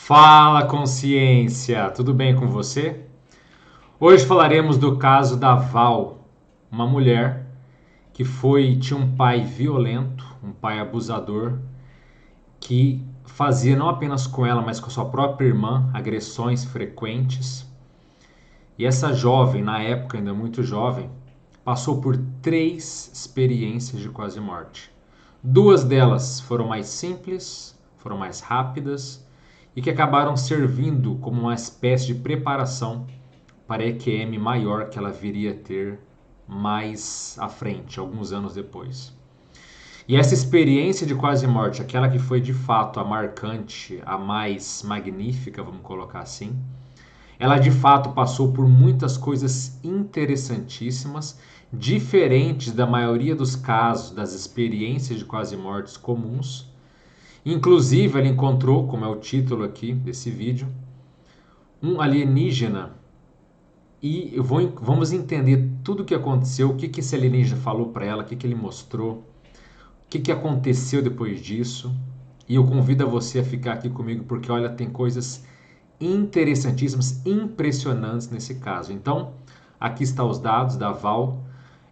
Fala, consciência! Tudo bem com você? Hoje falaremos do caso da Val, uma mulher que tinha um pai violento, um pai abusador, que fazia não apenas com ela, mas com sua própria irmã agressões frequentes. E essa jovem, na época ainda muito jovem, passou por 3 experiências de quase morte. 2 delas foram mais simples, foram mais rápidas e que acabaram servindo como uma espécie de preparação para a EQM maior que ela viria a ter mais à frente, alguns anos depois. E essa experiência de quase morte, aquela que foi de fato a marcante, a mais magnífica, vamos colocar assim, ela de fato passou por muitas coisas interessantíssimas, diferentes da maioria dos casos das experiências de quase mortes comuns. Inclusive, ela encontrou, como é o título aqui desse vídeo, um alienígena e vamos entender tudo o que aconteceu, o que esse alienígena falou para ela, o que ele mostrou, o que aconteceu depois disso. E eu convido a você a ficar aqui comigo porque, olha, tem coisas interessantíssimas, impressionantes nesse caso. Então, aqui estão os dados da Val.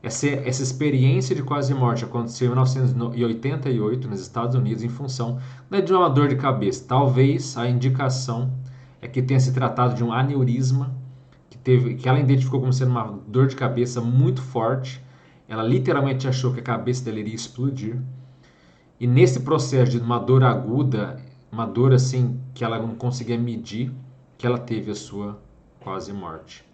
Essa experiência de quase morte aconteceu em 1988 nos Estados Unidos em função de uma dor de cabeça. Talvez a indicação é que tenha se tratado de um aneurisma que ela identificou como sendo uma dor de cabeça muito forte. Ela literalmente achou que a cabeça dela iria explodir. E nesse processo de uma dor aguda, uma dor assim que ela não conseguia medir, que ela teve a sua quase morte.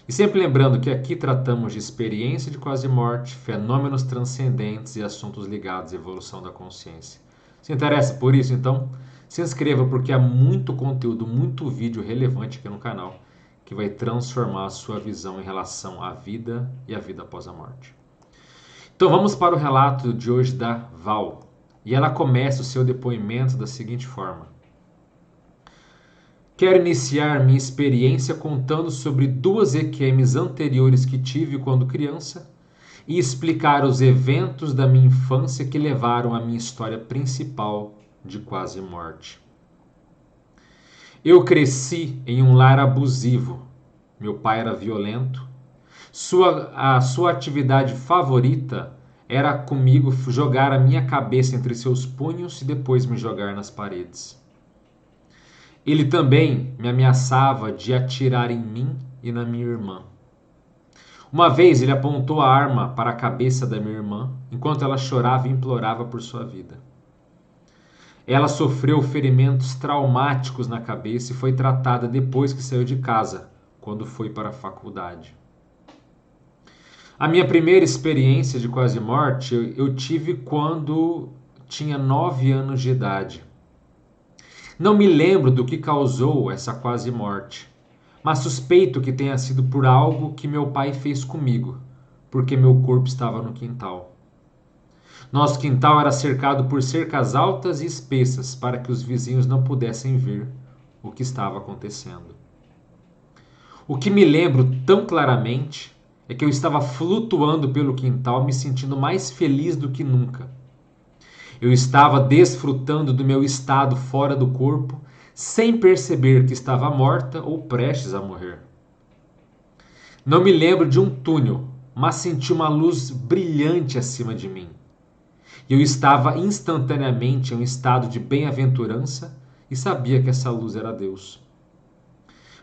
E sempre lembrando que aqui tratamos de experiência de quase morte, fenômenos transcendentes e assuntos ligados à evolução da consciência. Se interessa por isso, então se inscreva porque há muito conteúdo, muito vídeo relevante aqui no canal que vai transformar a sua visão em relação à vida e à vida após a morte. Então vamos para o relato de hoje da Val. E ela começa o seu depoimento da seguinte forma: quero iniciar minha experiência contando sobre 2 EQMs anteriores que tive quando criança e explicar os eventos da minha infância que levaram à minha história principal de quase morte. Eu cresci em um lar abusivo. Meu pai era violento. A sua atividade favorita era comigo jogar a minha cabeça entre seus punhos e depois me jogar nas paredes. Ele também me ameaçava de atirar em mim e na minha irmã. Uma vez ele apontou a arma para a cabeça da minha irmã enquanto ela chorava e implorava por sua vida. Ela sofreu ferimentos traumáticos na cabeça e foi tratada depois que saiu de casa, quando foi para a faculdade. A minha primeira experiência de quase morte eu tive quando tinha 9 anos de idade. Não me lembro do que causou essa quase morte, mas suspeito que tenha sido por algo que meu pai fez comigo, porque meu corpo estava no quintal. Nosso quintal era cercado por cercas altas e espessas para que os vizinhos não pudessem ver o que estava acontecendo. O que me lembro tão claramente é que eu estava flutuando pelo quintal, me sentindo mais feliz do que nunca. Eu estava desfrutando do meu estado fora do corpo, sem perceber que estava morta ou prestes a morrer. Não me lembro de um túnel, mas senti uma luz brilhante acima de mim. Eu estava instantaneamente em um estado de bem-aventurança e sabia que essa luz era Deus.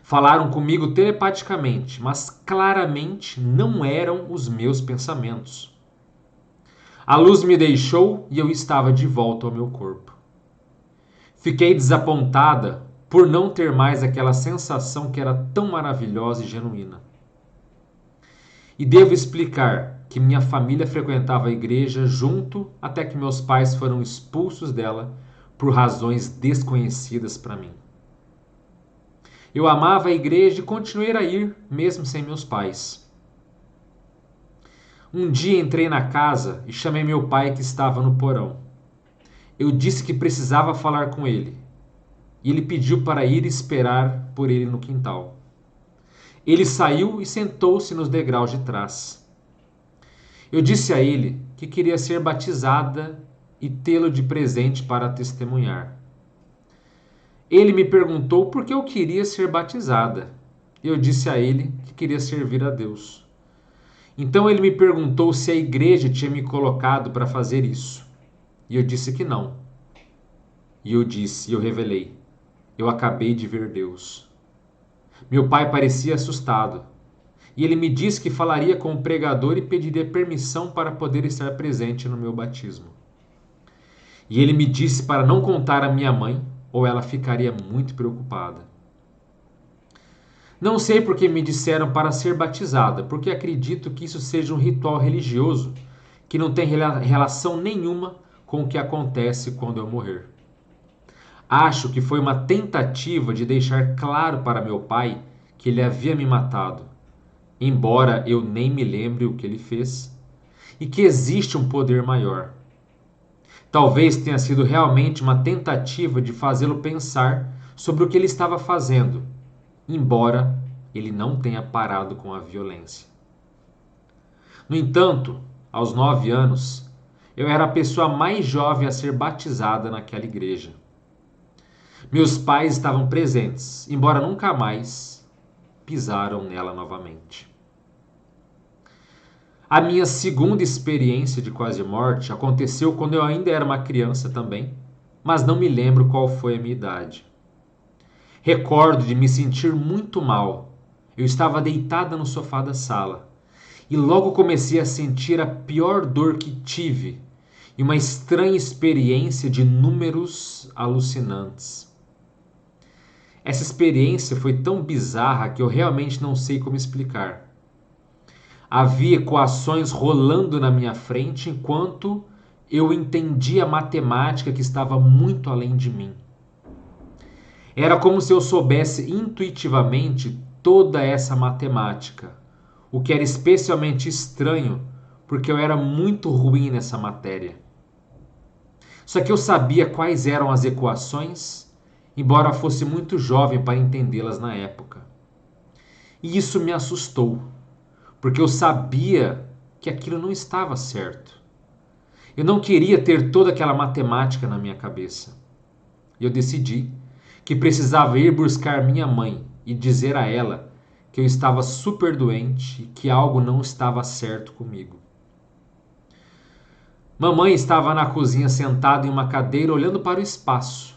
Falaram comigo telepaticamente, mas claramente não eram os meus pensamentos. A luz me deixou e eu estava de volta ao meu corpo. Fiquei desapontada por não ter mais aquela sensação que era tão maravilhosa e genuína. E devo explicar que minha família frequentava a igreja junto até que meus pais foram expulsos dela por razões desconhecidas para mim. Eu amava a igreja e continuei a ir, mesmo sem meus pais. Um dia entrei na casa e chamei meu pai que estava no porão. Eu disse que precisava falar com ele, e ele pediu para ir esperar por ele no quintal. Ele saiu e sentou-se nos degraus de trás. Eu disse a ele que queria ser batizada e tê-lo de presente para testemunhar. Ele me perguntou por que eu queria ser batizada. Eu disse a ele que queria servir a Deus. Então ele me perguntou se a igreja tinha me colocado para fazer isso. E eu disse que não. Eu revelei: eu acabei de ver Deus. Meu pai parecia assustado. E ele me disse que falaria com o pregador e pediria permissão para poder estar presente no meu batismo. E ele me disse para não contar à minha mãe, ou ela ficaria muito preocupada. Não sei por que me disseram para ser batizada, porque acredito que isso seja um ritual religioso que não tem relação nenhuma com o que acontece quando eu morrer. Acho que foi uma tentativa de deixar claro para meu pai que ele havia me matado, embora eu nem me lembre o que ele fez, e que existe um poder maior. Talvez tenha sido realmente uma tentativa de fazê-lo pensar sobre o que ele estava fazendo, embora ele não tenha parado com a violência. No entanto, aos 9 anos, eu era a pessoa mais jovem a ser batizada naquela igreja. Meus pais estavam presentes, embora nunca mais pisaram nela novamente. A minha segunda experiência de quase morte aconteceu quando eu ainda era uma criança também, mas não me lembro qual foi a minha idade. Recordo de me sentir muito mal. Eu estava deitada no sofá da sala e logo comecei a sentir a pior dor que tive e uma estranha experiência de números alucinantes. Essa experiência foi tão bizarra que eu realmente não sei como explicar. Havia equações rolando na minha frente enquanto eu entendia a matemática que estava muito além de mim. Era como se eu soubesse intuitivamente toda essa matemática, o que era especialmente estranho porque eu era muito ruim nessa matéria. Só que eu sabia quais eram as equações, embora fosse muito jovem para entendê-las na época. E isso me assustou, porque eu sabia que aquilo não estava certo. Eu não queria ter toda aquela matemática na minha cabeça. E eu decidi que precisava ir buscar minha mãe e dizer a ela que eu estava super doente e que algo não estava certo comigo. Mamãe estava na cozinha sentada em uma cadeira olhando para o espaço,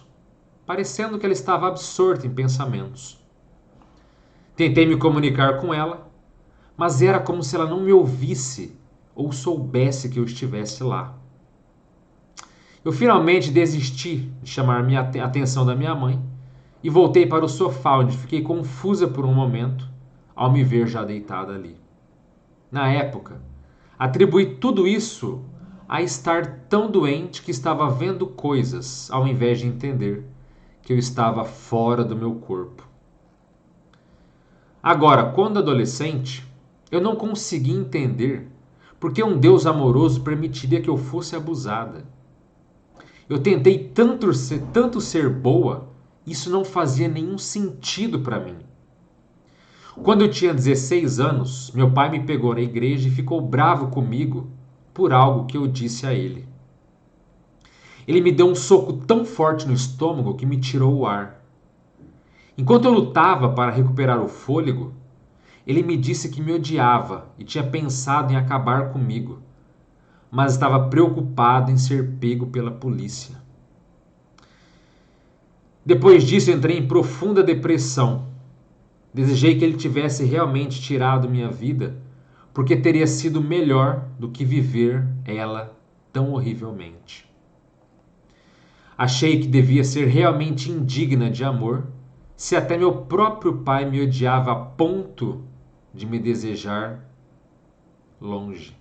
parecendo que ela estava absorta em pensamentos. Tentei me comunicar com ela, mas era como se ela não me ouvisse ou soubesse que eu estivesse lá. Eu finalmente desisti de chamar a atenção da minha mãe e voltei para o sofá, onde fiquei confusa por um momento ao me ver já deitada ali. Na época, atribuí tudo isso a estar tão doente que estava vendo coisas, ao invés de entender que eu estava fora do meu corpo. Agora, quando adolescente, eu não consegui entender por que um Deus amoroso permitiria que eu fosse abusada. Eu tentei tanto ser boa, isso não fazia nenhum sentido para mim. Quando eu tinha 16 anos, meu pai me pegou na igreja e ficou bravo comigo por algo que eu disse a ele. Ele me deu um soco tão forte no estômago que me tirou o ar. Enquanto eu lutava para recuperar o fôlego, ele me disse que me odiava e tinha pensado em acabar comigo, mas estava preocupado em ser pego pela polícia. Depois disso, entrei em profunda depressão. Desejei que ele tivesse realmente tirado minha vida, porque teria sido melhor do que viver ela tão horrivelmente. Achei que devia ser realmente indigna de amor, se até meu próprio pai me odiava a ponto de me desejar longe.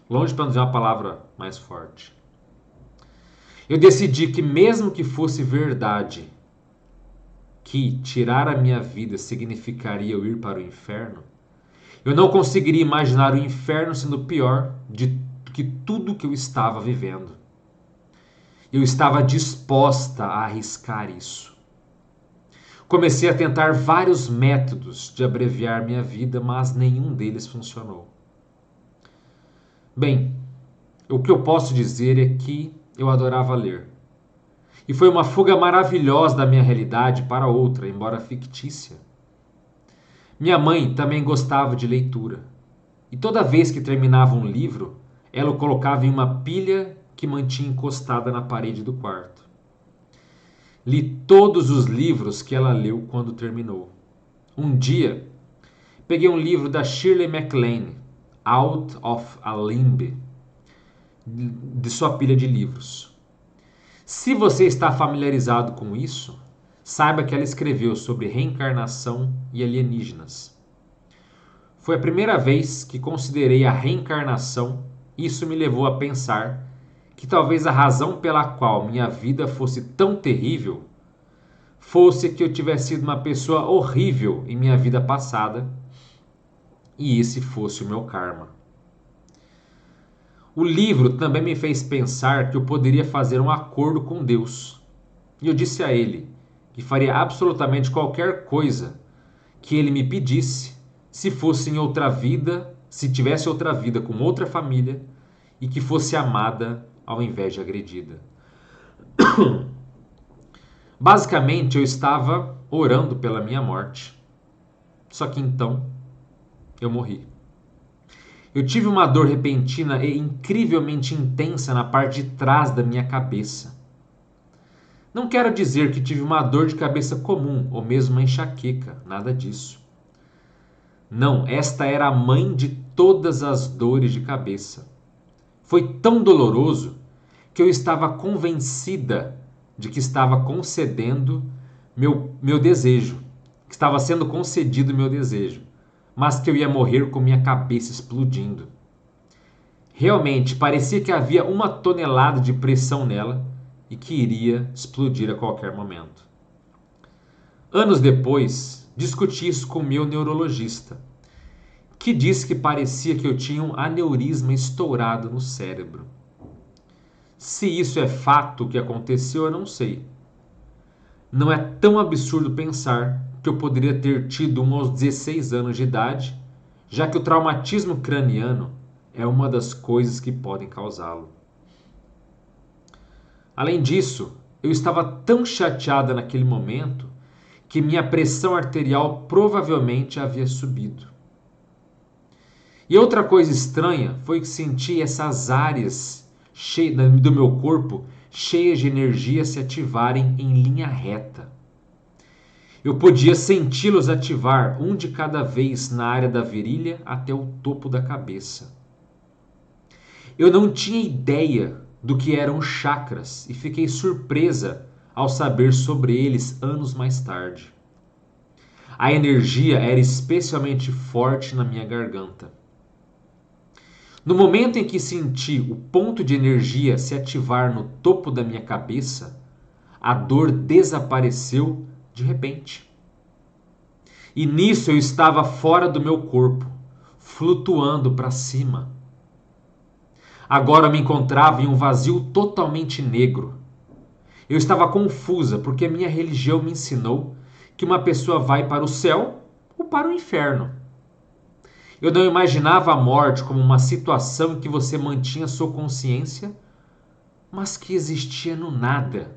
Longe para não dizer uma palavra mais forte. Eu decidi que mesmo que fosse verdade que tirar a minha vida significaria eu ir para o inferno, eu não conseguiria imaginar o inferno sendo pior do que tudo que eu estava vivendo. Eu estava disposta a arriscar isso. Comecei a tentar vários métodos de abreviar minha vida, mas nenhum deles funcionou. Bem, o que eu posso dizer é que eu adorava ler. E foi uma fuga maravilhosa da minha realidade para outra, embora fictícia. Minha mãe também gostava de leitura. E toda vez que terminava um livro, ela o colocava em uma pilha que mantinha encostada na parede do quarto. Li todos os livros que ela leu quando terminou. Um dia, peguei um livro da Shirley MacLaine, Out of a Limb, de sua pilha de livros. Se você está familiarizado com isso, saiba que ela escreveu sobre reencarnação e alienígenas. Foi a primeira vez que considerei a reencarnação e isso me levou a pensar que talvez a razão pela qual minha vida fosse tão terrível fosse que eu tivesse sido uma pessoa horrível em minha vida passada e esse fosse o meu karma. O livro também me fez pensar que eu poderia fazer um acordo com Deus. E eu disse a ele que faria absolutamente qualquer coisa que ele me pedisse se fosse em outra vida, se tivesse outra vida com outra família e que fosse amada ao invés de agredida. Basicamente, eu estava orando pela minha morte. Só que então, eu morri. Eu tive uma dor repentina e incrivelmente intensa na parte de trás da minha cabeça. Não quero dizer que tive uma dor de cabeça comum ou mesmo uma enxaqueca, nada disso. Não, esta era a mãe de todas as dores de cabeça. Foi tão doloroso que eu estava convencida de que estava concedendo meu desejo, que estava sendo concedido meu desejo, mas que eu ia morrer com minha cabeça explodindo. Realmente, parecia que havia 1 tonelada de pressão nela e que iria explodir a qualquer momento. Anos depois, discuti isso com meu neurologista, que disse que parecia que eu tinha um aneurisma estourado no cérebro. Se isso é fato o que aconteceu, eu não sei. Não é tão absurdo pensar que eu poderia ter tido aos 16 anos de idade, já que o traumatismo craniano é uma das coisas que podem causá-lo. Além disso, eu estava tão chateada naquele momento que minha pressão arterial provavelmente havia subido. E outra coisa estranha foi que senti essas áreas do meu corpo cheias de energia se ativarem em linha reta. Eu podia senti-los ativar um de cada vez na área da virilha até o topo da cabeça. Eu não tinha ideia do que eram chakras e fiquei surpresa ao saber sobre eles anos mais tarde. A energia era especialmente forte na minha garganta. No momento em que senti o ponto de energia se ativar no topo da minha cabeça, a dor desapareceu de repente. E nisso eu estava fora do meu corpo, flutuando para cima. Agora me encontrava em um vazio totalmente negro. Eu estava confusa porque minha religião me ensinou que uma pessoa vai para o céu ou para o inferno. Eu não imaginava a morte como uma situação em que você mantinha sua consciência, mas que existia no nada.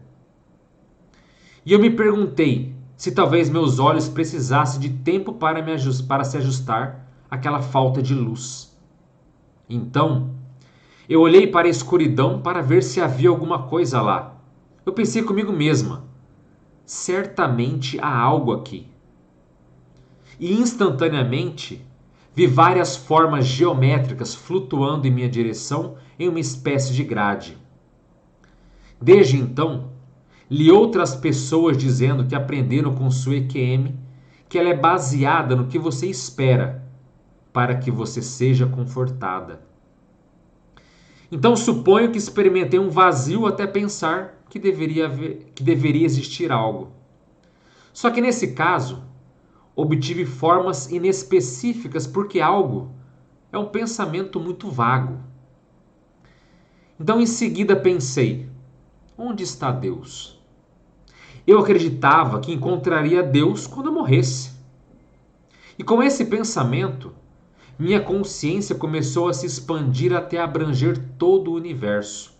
E eu me perguntei se talvez meus olhos precisassem de tempo para se ajustar àquela falta de luz. Então, eu olhei para a escuridão para ver se havia alguma coisa lá. Eu pensei comigo mesma, certamente há algo aqui. E instantaneamente, vi várias formas geométricas flutuando em minha direção em uma espécie de grade. Desde então, li outras pessoas dizendo que aprenderam com sua EQM que ela é baseada no que você espera para que você seja confortada. Então suponho que experimentei um vazio até pensar que deveria existir algo. Só que nesse caso, obtive formas inespecíficas porque algo é um pensamento muito vago. Então em seguida pensei, onde está Deus? Eu acreditava que encontraria Deus quando eu morresse. E com esse pensamento, minha consciência começou a se expandir até abranger todo o universo.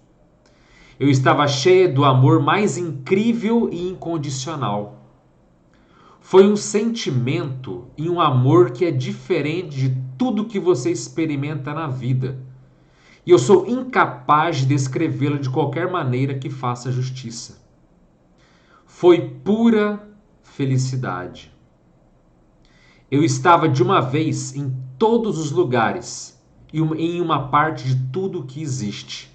Eu estava cheia do amor mais incrível e incondicional. Foi um sentimento e um amor que é diferente de tudo que você experimenta na vida. E eu sou incapaz de descrevê-lo de qualquer maneira que faça justiça. Foi pura felicidade. Eu estava de uma vez em todos os lugares e em uma parte de tudo o que existe.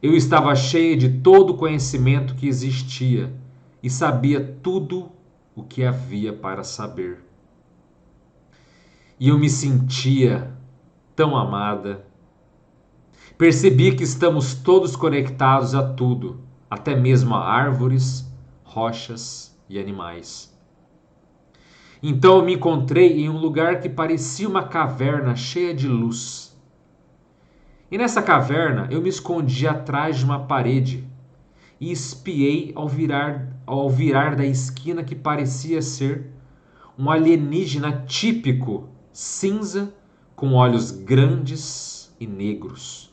Eu estava cheia de todo o conhecimento que existia e sabia tudo o que havia para saber. E eu me sentia tão amada. Percebi que estamos todos conectados a tudo, até mesmo a árvores, rochas e animais. Então eu me encontrei em um lugar que parecia uma caverna cheia de luz. E nessa caverna eu me escondi atrás de uma parede e espiei ao virar da esquina que parecia ser um alienígena típico, cinza, com olhos grandes e negros.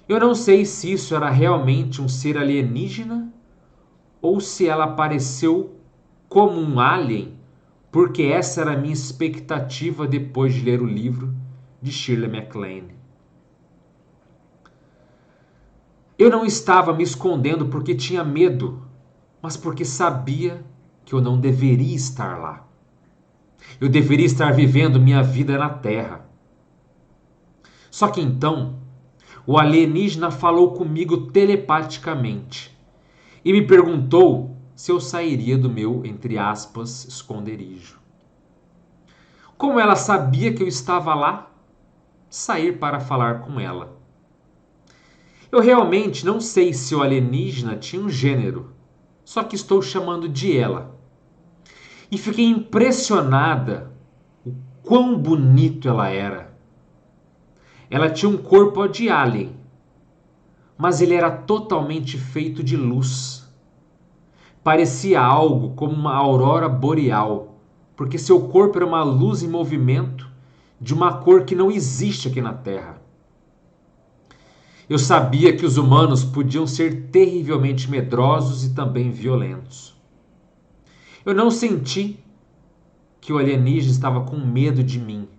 Eu não sei se isso era realmente um ser alienígena ou se ela apareceu como um alien, porque essa era a minha expectativa depois de ler o livro de Shirley MacLaine. Eu não estava me escondendo porque tinha medo, mas porque sabia que eu não deveria estar lá. Eu deveria estar vivendo minha vida na Terra. Só que então, o alienígena falou comigo telepaticamente e me perguntou se eu sairia do meu, entre aspas, esconderijo. Como ela sabia que eu estava lá, sair para falar com ela. Eu realmente não sei se o alienígena tinha um gênero, só que estou chamando de ela. E fiquei impressionada o quão bonito ela era. Ela tinha um corpo de alien, mas ele era totalmente feito de luz. Parecia algo como uma aurora boreal, porque seu corpo era uma luz em movimento de uma cor que não existe aqui na Terra. Eu sabia que os humanos podiam ser terrivelmente medrosos e também violentos. Eu não senti que o alienígena estava com medo de mim,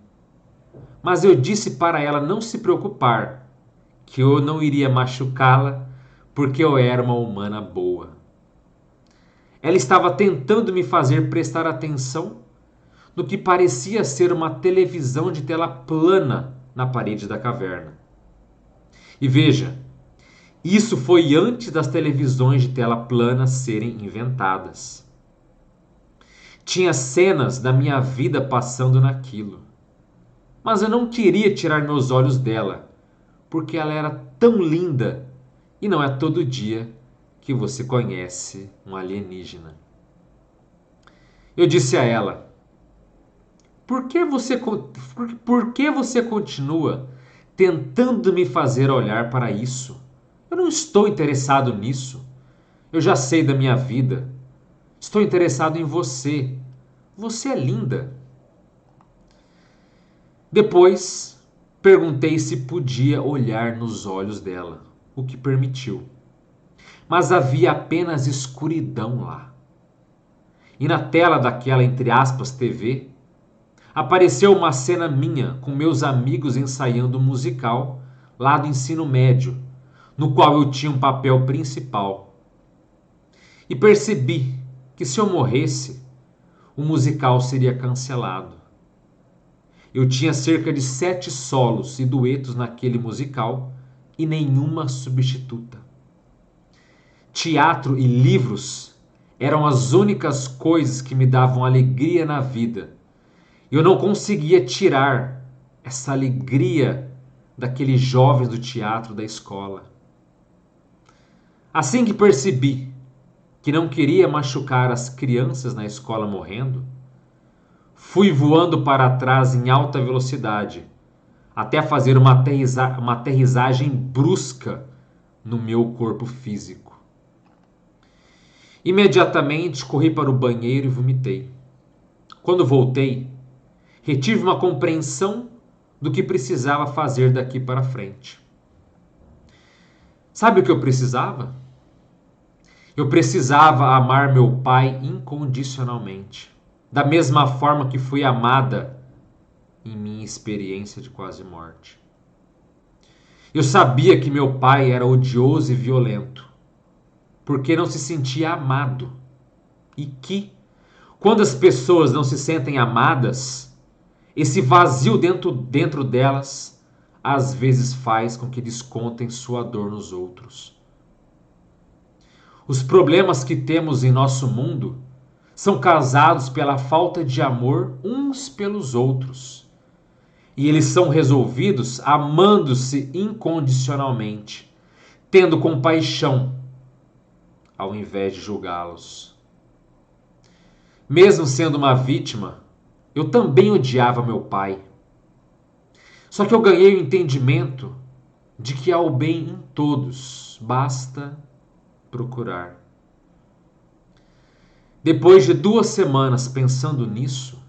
mas eu disse para ela não se preocupar, que eu não iria machucá-la porque eu era uma humana boa. Ela estava tentando me fazer prestar atenção no que parecia ser uma televisão de tela plana na parede da caverna. E veja, isso foi antes das televisões de tela plana serem inventadas. Tinha cenas da minha vida passando naquilo. Mas eu não queria tirar meus olhos dela, porque ela era tão linda e não é todo dia que você conhece um alienígena. Eu disse a ela: por que você continua tentando me fazer olhar para isso? Eu não estou interessado nisso. Eu já sei da minha vida. Estou interessado em você. Você é linda. Depois, perguntei se podia olhar nos olhos dela, o que permitiu. Mas havia apenas escuridão lá. E na tela daquela, entre aspas, TV, apareceu uma cena minha com meus amigos ensaiando um musical lá do ensino médio, no qual eu tinha um papel principal. E percebi que se eu morresse, o musical seria cancelado. Eu tinha cerca de 7 solos e duetos naquele musical e nenhuma substituta. Teatro e livros eram as únicas coisas que me davam alegria na vida. Eu não conseguia tirar essa alegria daqueles jovens do teatro da escola. Assim que percebi que não queria machucar as crianças na escola morrendo, fui voando para trás em alta velocidade, até fazer uma aterrissagem brusca no meu corpo físico. Imediatamente corri para o banheiro e vomitei. Quando voltei, retive uma compreensão do que precisava fazer daqui para frente. Sabe o que eu precisava? Eu precisava amar meu pai incondicionalmente, da mesma forma que fui amada em minha experiência de quase morte. Eu sabia que meu pai era odioso e violento, porque não se sentia amado. E que, quando as pessoas não se sentem amadas, esse vazio dentro delas às vezes faz com que descontem sua dor nos outros. Os problemas que temos em nosso mundo são causados pela falta de amor uns pelos outros. E eles são resolvidos amando-se incondicionalmente, tendo compaixão ao invés de julgá-los. Mesmo sendo uma vítima, eu também odiava meu pai. Só que eu ganhei o entendimento de que há o bem em todos, basta procurar. Depois de 2 semanas pensando nisso,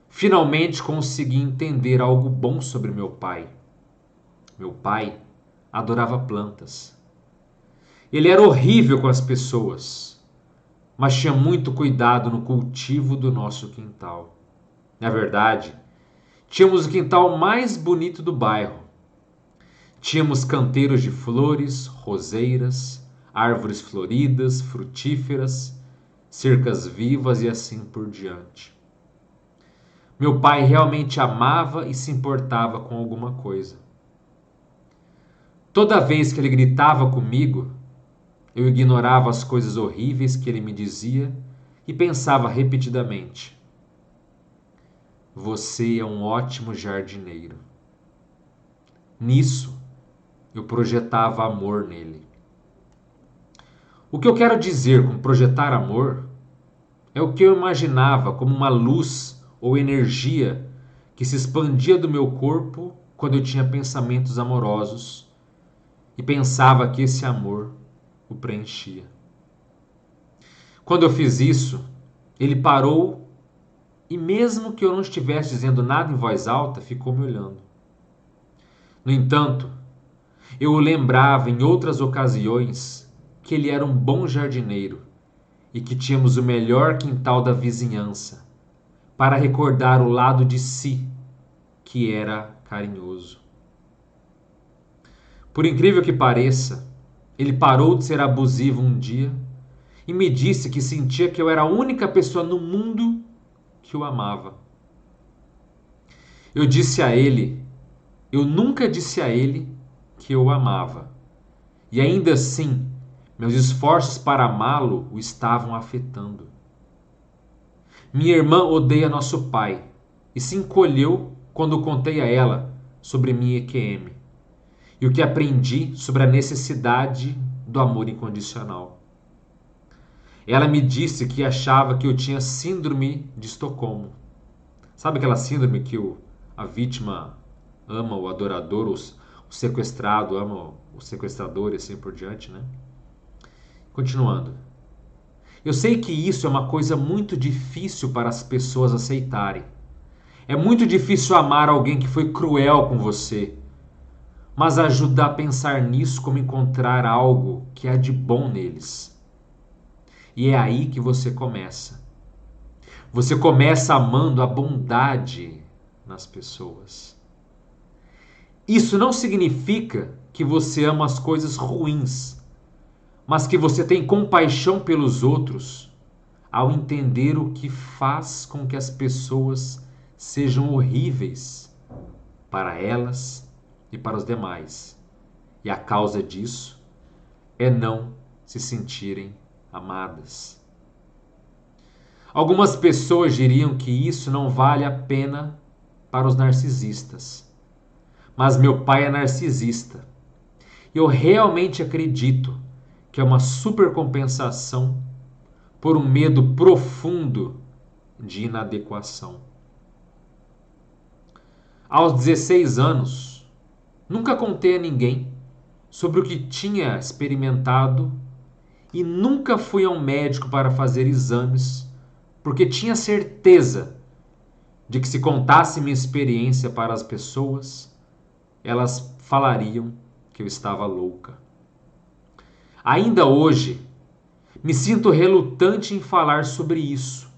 finalmente consegui entender algo bom sobre meu pai. Meu pai adorava plantas. Ele era horrível com as pessoas, mas tinha muito cuidado no cultivo do nosso quintal. Na verdade, tínhamos o quintal mais bonito do bairro. Tínhamos canteiros de flores, roseiras, árvores floridas, frutíferas, cercas vivas e assim por diante. Meu pai realmente amava e se importava com alguma coisa. Toda vez que ele gritava comigo, eu ignorava as coisas horríveis que ele me dizia e pensava repetidamente: você é um ótimo jardineiro. Nisso, eu projetava amor nele. O que eu quero dizer com projetar amor é o que eu imaginava como uma luz ou energia que se expandia do meu corpo quando eu tinha pensamentos amorosos e pensava que esse amor o preenchia. Quando eu fiz isso, ele parou e, mesmo que eu não estivesse dizendo nada em voz alta, ficou me olhando. No entanto, eu o lembrava em outras ocasiões que ele era um bom jardineiro e que tínhamos o melhor quintal da vizinhança, para recordar o lado de si que era carinhoso. Por incrível que pareça, ele parou de ser abusivo um dia e me disse que sentia que eu era a única pessoa no mundo que o amava. Eu nunca disse a ele que eu o amava. E ainda assim, meus esforços para amá-lo o estavam afetando. Minha irmã odeia nosso pai e se encolheu quando contei a ela sobre minha EQM e o que aprendi sobre a necessidade do amor incondicional. Ela me disse que achava que eu tinha síndrome de Estocolmo. Sabe aquela síndrome que a vítima ama o adorador, o sequestrado ama o sequestrador e assim por diante, né? Continuando. Eu sei que isso é uma coisa muito difícil para as pessoas aceitarem. É muito difícil amar alguém que foi cruel com você. Mas ajuda a pensar nisso como encontrar algo que há de bom neles. E é aí que você começa. Você começa amando a bondade nas pessoas. Isso não significa que você ama as coisas ruins, mas que você tem compaixão pelos outros ao entender o que faz com que as pessoas sejam horríveis para elas e para os demais. E a causa disso é não se sentirem amadas. Algumas pessoas diriam que isso não vale a pena para os narcisistas. Mas meu pai é narcisista. Eu realmente acredito que é uma supercompensação por um medo profundo de inadequação. Aos 16 anos, nunca contei a ninguém sobre o que tinha experimentado e nunca fui a um médico para fazer exames, porque tinha certeza de que se contasse minha experiência para as pessoas, elas falariam que eu estava louca. Ainda hoje, me sinto relutante em falar sobre isso,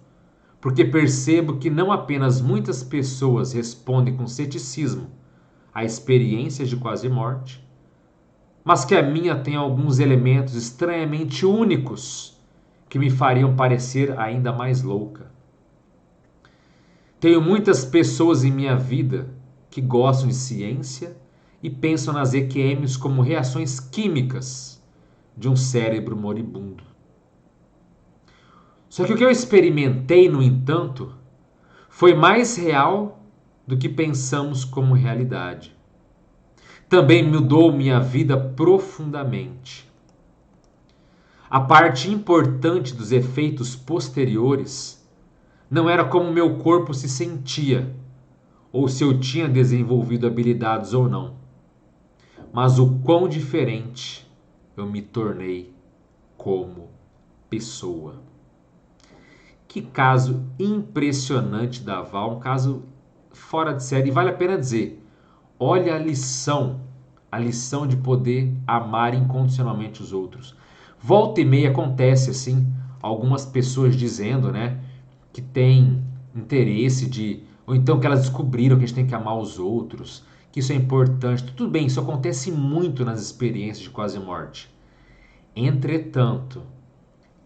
porque percebo que não apenas muitas pessoas respondem com ceticismo a experiências de quase morte, mas que a minha tem alguns elementos estranhamente únicos que me fariam parecer ainda mais louca. Tenho muitas pessoas em minha vida que gostam de ciência e pensam nas EQMs como reações químicas de um cérebro moribundo. Só que o que eu experimentei, no entanto, foi mais real do que pensamos como realidade. Também mudou minha vida profundamente. A parte importante dos efeitos posteriores não era como meu corpo se sentia, ou se eu tinha desenvolvido habilidades ou não, mas o quão diferente eu me tornei como pessoa. Que caso impressionante da Val, um caso fora de série. E vale a pena dizer, olha a lição de poder amar incondicionalmente os outros. Volta e meia acontece assim, algumas pessoas dizendo, né, que tem interesse de, ou então que elas descobriram que a gente tem que amar os outros, que isso é importante. Tudo bem, isso acontece muito nas experiências de quase morte. Entretanto,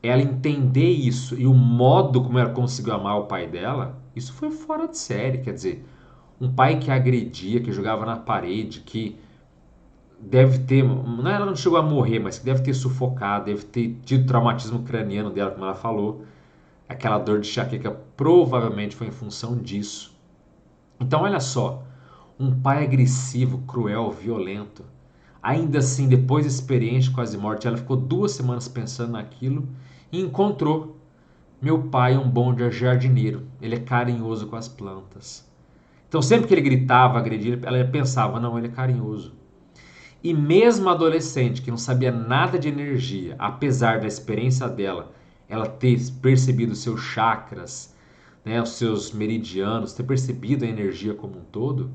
ela entender isso e o modo como ela conseguiu amar o pai dela, isso foi fora de série. Quer dizer, um pai que agredia, que jogava na parede, que deve ter, não, ela não chegou a morrer, mas que deve ter sufocado, deve ter tido traumatismo craniano dela, como ela falou. Aquela dor de enxaqueca provavelmente foi em função disso. Então, olha só, um pai agressivo, cruel, violento. Ainda assim, depois da experiência quase morte, ela ficou 2 semanas pensando naquilo e encontrou. Meu pai é um bom jardineiro, ele é carinhoso com as plantas. Então, sempre que ele gritava, agredia, ela pensava, não, ele é carinhoso. E mesmo a adolescente, que não sabia nada de energia, apesar da experiência dela, ela ter percebido os seus chakras, né, os seus meridianos, ter percebido a energia como um todo,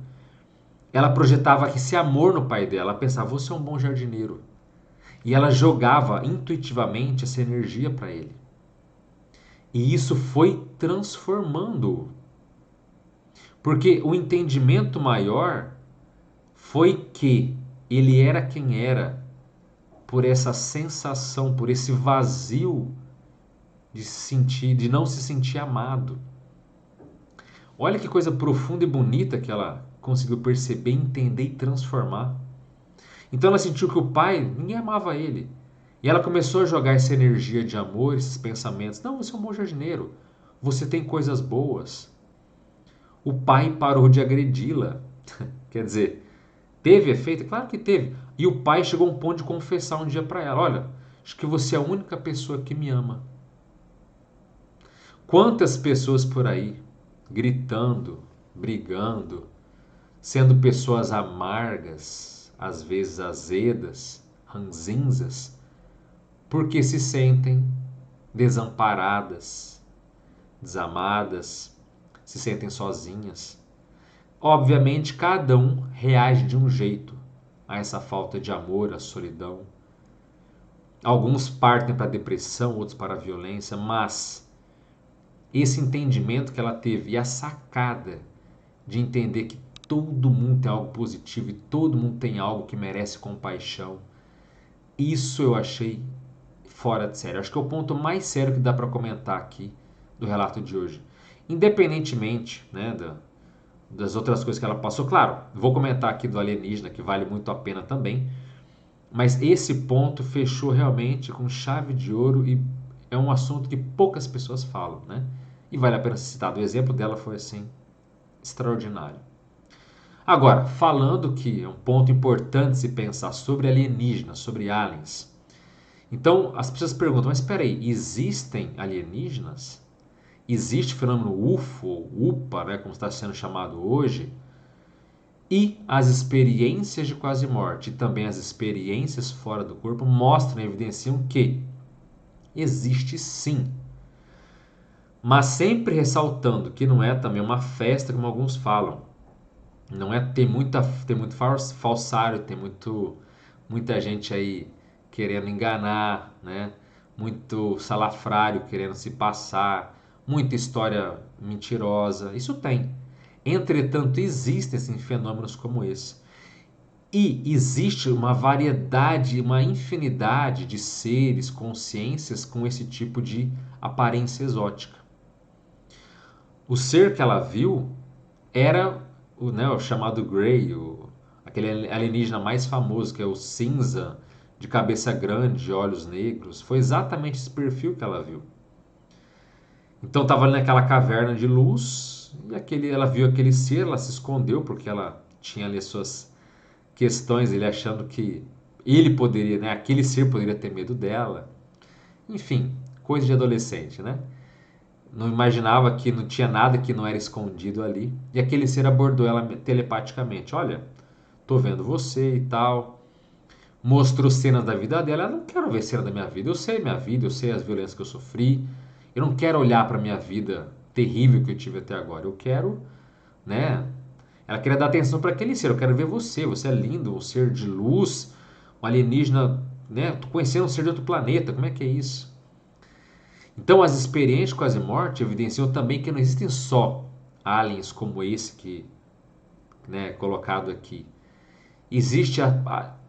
ela projetava esse amor no pai dela. Ela pensava, você é um bom jardineiro. E ela jogava intuitivamente essa energia para ele. E isso foi transformando-o. Porque o entendimento maior foi que ele era quem era por essa sensação, por esse vazio de sentir, de não se sentir amado. Olha que coisa profunda e bonita que ela conseguiu perceber, entender e transformar. Então ela sentiu que o pai, ninguém amava ele. E ela começou a jogar essa energia de amor, esses pensamentos. Não, você é um bom jardineiro. Você tem coisas boas. O pai parou de agredi-la. Quer dizer, teve efeito? Claro que teve. E o pai chegou a um ponto de confessar um dia para ela: olha, acho que você é a única pessoa que me ama. Quantas pessoas por aí gritando, brigando, sendo pessoas amargas, às vezes azedas, ranzinzas, porque se sentem desamparadas, desamadas, se sentem sozinhas. Obviamente, cada um reage de um jeito a essa falta de amor, a solidão. Alguns partem para a depressão, outros para a violência, mas esse entendimento que ela teve e a sacada de entender que todo mundo tem algo positivo e todo mundo tem algo que merece compaixão, isso eu achei fora de série. Acho que é o ponto mais sério que dá para comentar aqui do relato de hoje. Independentemente, né, das outras coisas que ela passou, claro, vou comentar aqui do alienígena, que vale muito a pena também, mas esse ponto fechou realmente com chave de ouro e é um assunto que poucas pessoas falam, né? E vale a pena ser citado. O exemplo dela foi assim, extraordinário. Agora, falando que é um ponto importante se pensar sobre alienígenas, sobre aliens. Então, as pessoas perguntam, mas espera aí, existem alienígenas? Existe o fenômeno UFO, ou UPA, né, como está sendo chamado hoje? E as experiências de quase morte e também as experiências fora do corpo mostram e evidenciam que existe sim. Mas sempre ressaltando que não é também uma festa como alguns falam. Não é, tem muito falsário, tem muita gente aí querendo enganar, né? Muito salafrário querendo se passar, muita história mentirosa. Isso tem. Entretanto, existem assim, fenômenos como esse. E existe uma variedade, uma infinidade de seres, consciências com esse tipo de aparência exótica. O ser que ela viu era o chamado Grey, aquele alienígena mais famoso, que é o cinza, de cabeça grande, olhos negros. Foi exatamente esse perfil que ela viu. Então estava ali naquela caverna de luz e ela viu aquele ser, ela se escondeu porque ela tinha ali as suas questões, ele achando que ele poderia, né, aquele ser poderia ter medo dela. Enfim, coisa de adolescente, né? Não imaginava que não tinha nada que não era escondido ali. E aquele ser abordou ela telepaticamente. Olha, tô vendo você e tal. Mostrou cenas da vida dela. Eu não quero ver cena da minha vida. Eu sei minha vida, eu sei as violências que eu sofri. Eu não quero olhar para minha vida terrível que eu tive até agora. Eu quero, né? Ela queria dar atenção para aquele ser. Eu quero ver você. Você é lindo, um ser de luz, um alienígena, né? Tô conhecendo um ser de outro planeta. Como é que é isso? Então, as experiências de quase morte evidenciam também que não existem só aliens como esse que, né, colocado aqui. Existe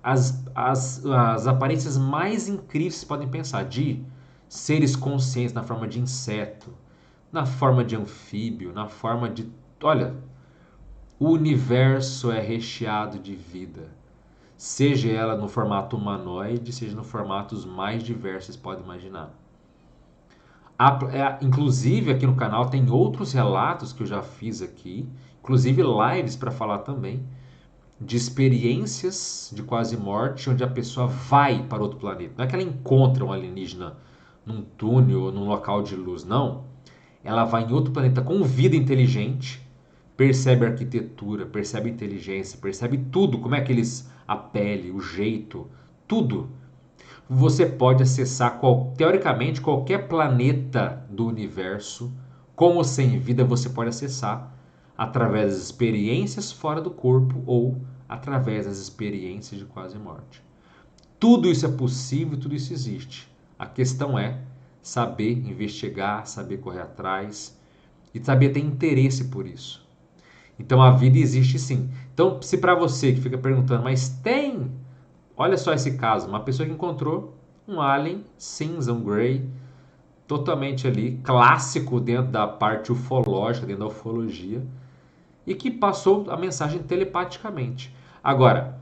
as aparências mais incríveis que vocês podem pensar, de seres conscientes na forma de inseto, na forma de anfíbio, na forma de... Olha, o universo é recheado de vida. Seja ela no formato humanoide, seja no formatos mais diversos que vocês podem imaginar. Inclusive aqui no canal tem outros relatos que eu já fiz aqui, inclusive lives para falar também, de experiências de quase morte onde a pessoa vai para outro planeta. Não é que ela encontra um alienígena num túnel ou num local de luz, não. Ela vai em outro planeta com vida inteligente, percebe a arquitetura, percebe a inteligência, percebe tudo, como é que eles, a pele, o jeito, tudo. Você pode acessar, teoricamente, qualquer planeta do universo, com ou sem vida, você pode acessar através das experiências fora do corpo ou através das experiências de quase morte. Tudo isso é possível, tudo isso existe. A questão é saber investigar, saber correr atrás e saber ter interesse por isso. Então a vida existe sim. Então, se para você que fica perguntando, mas tem... Olha só esse caso, uma pessoa que encontrou um alien cinza, um grey, totalmente ali clássico dentro da parte ufológica, dentro da ufologia, e que passou a mensagem telepaticamente. Agora,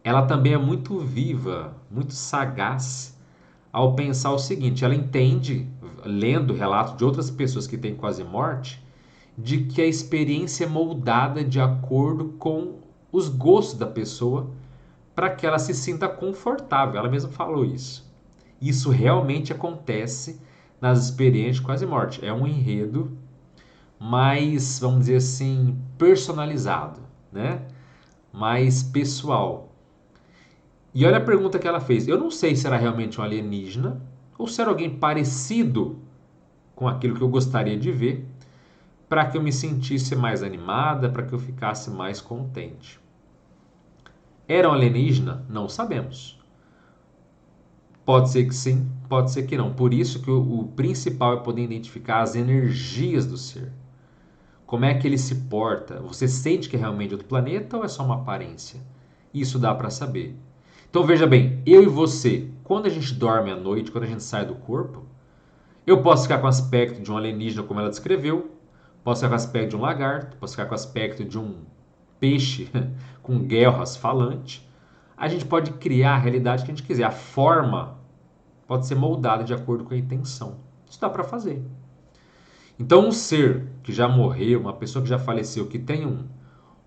ela também é muito viva, muito sagaz ao pensar o seguinte, ela entende, lendo relatos de outras pessoas que têm quase morte, de que a experiência é moldada de acordo com os gostos da pessoa para que ela se sinta confortável. Ela mesma falou isso. Isso realmente acontece nas experiências de quase morte. É um enredo mais, vamos dizer assim, personalizado, né? Mais pessoal. E olha a pergunta que ela fez. Eu não sei se era realmente um alienígena ou se era alguém parecido com aquilo que eu gostaria de ver, para que eu me sentisse mais animada, para que eu ficasse mais contente. Era um alienígena? Não sabemos. Pode ser que sim, pode ser que não. Por isso que o principal é poder identificar as energias do ser. Como é que ele se porta? Você sente que é realmente outro planeta ou é só uma aparência? Isso dá para saber. Então veja bem, eu e você, quando a gente dorme à noite, quando a gente sai do corpo, eu posso ficar com o aspecto de um alienígena como ela descreveu, posso ficar com o aspecto de um lagarto, posso ficar com o aspecto de um peixe com guelras falante. A gente pode criar a realidade que a gente quiser. A forma pode ser moldada de acordo com a intenção. Isso dá para fazer. Então, um ser que já morreu, uma pessoa que já faleceu, que tem